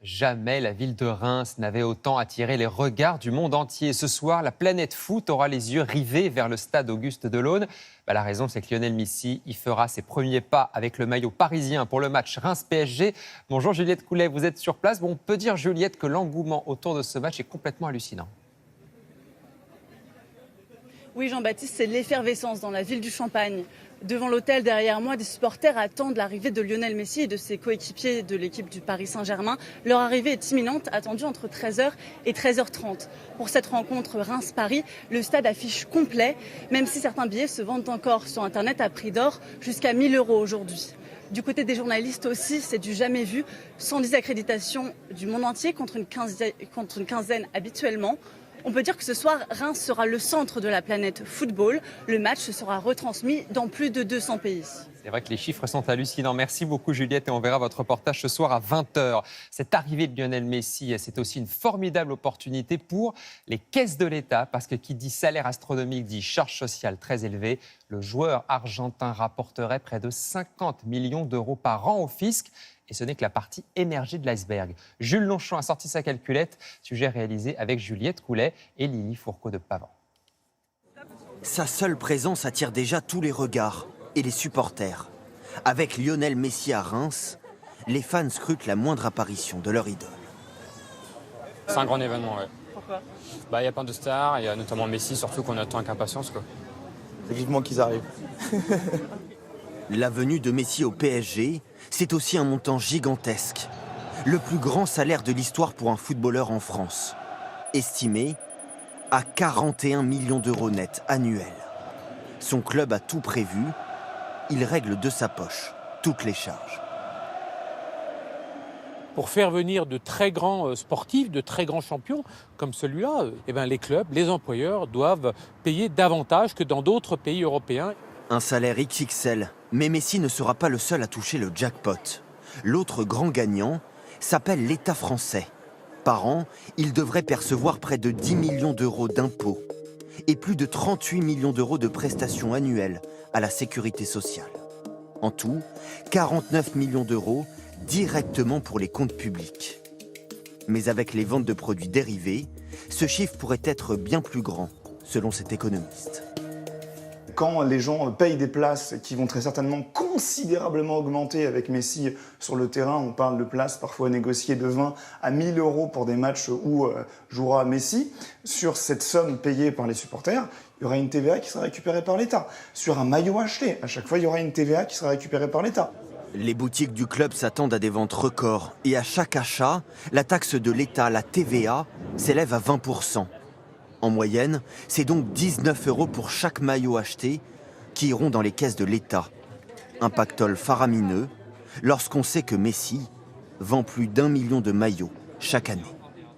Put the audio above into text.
Jamais la ville de Reims n'avait autant attiré les regards du monde entier. Ce soir, la planète foot aura les yeux rivés vers le stade Auguste Delaune. La raison, c'est que Lionel Messi y fera ses premiers pas avec le maillot parisien pour le match Reims-PSG. Bonjour Juliette Coulet, vous êtes sur place. On peut dire, Juliette, que l'engouement autour de ce match est complètement hallucinant. Oui, Jean-Baptiste, c'est l'effervescence dans la ville du Champagne. Devant l'hôtel, derrière moi, des supporters attendent l'arrivée de Lionel Messi et de ses coéquipiers de l'équipe du Paris Saint-Germain. Leur arrivée est imminente, attendue entre 13h et 13h30. Pour cette rencontre Reims-Paris, le stade affiche complet, même si certains billets se vendent encore sur Internet à prix d'or, jusqu'à 1 000 € aujourd'hui. Du côté des journalistes aussi, c'est du jamais vu. 110 accréditations du monde entier contre une quinzaine habituellement. On peut dire que ce soir, Reims sera le centre de la planète football. Le match sera retransmis dans plus de 200 pays. C'est vrai que les chiffres sont hallucinants. Merci beaucoup Juliette et on verra votre reportage ce soir à 20h. Cette arrivée de Lionel Messi, c'est aussi une formidable opportunité pour les caisses de l'État parce que qui dit salaire astronomique dit charges sociales très élevées. Le joueur argentin rapporterait près de 50 millions d'euros par an au fisc. Et ce n'est que la partie émergée de l'iceberg. Jules Longchamp a sorti sa calculette, sujet réalisé avec Juliette Coulet et Lily Fourcault de Pavan. Sa seule présence attire déjà tous les regards et les supporters. Avec Lionel Messi à Reims, les fans scrutent la moindre apparition de leur idole. C'est un grand événement, ouais. Pourquoi ? Il y a plein de stars, il y a notamment Messi, surtout qu'on attend avec impatience, quoi. C'est vivement qu'ils arrivent. La venue de Messi au PSG, c'est aussi un montant gigantesque. Le plus grand salaire de l'histoire pour un footballeur en France. Estimé à 41 millions d'euros net annuels. Son club a tout prévu. Il règle de sa poche toutes les charges. Pour faire venir de très grands sportifs, de très grands champions comme celui-là, les clubs, les employeurs doivent payer davantage que dans d'autres pays européens. Un salaire XXL, mais Messi ne sera pas le seul à toucher le jackpot. L'autre grand gagnant s'appelle l'État français. Par an, il devrait percevoir près de 10 millions d'euros d'impôts et plus de 38 millions d'euros de prestations annuelles à la sécurité sociale. En tout, 49 millions d'euros directement pour les comptes publics. Mais avec les ventes de produits dérivés, ce chiffre pourrait être bien plus grand, selon cet économiste. Quand les gens payent des places qui vont très certainement considérablement augmenter avec Messi sur le terrain, on parle de places parfois négociées de 20 à 1 000 € pour des matchs où jouera Messi, sur cette somme payée par les supporters, il y aura une TVA qui sera récupérée par l'État. Sur un maillot acheté, à chaque fois, il y aura une TVA qui sera récupérée par l'État. Les boutiques du club s'attendent à des ventes records et à chaque achat, la taxe de l'État, la TVA, s'élève à 20%. En moyenne, c'est donc 19 € pour chaque maillot acheté qui iront dans les caisses de l'État. Un pactole faramineux lorsqu'on sait que Messi vend plus d'1 million de maillots chaque année.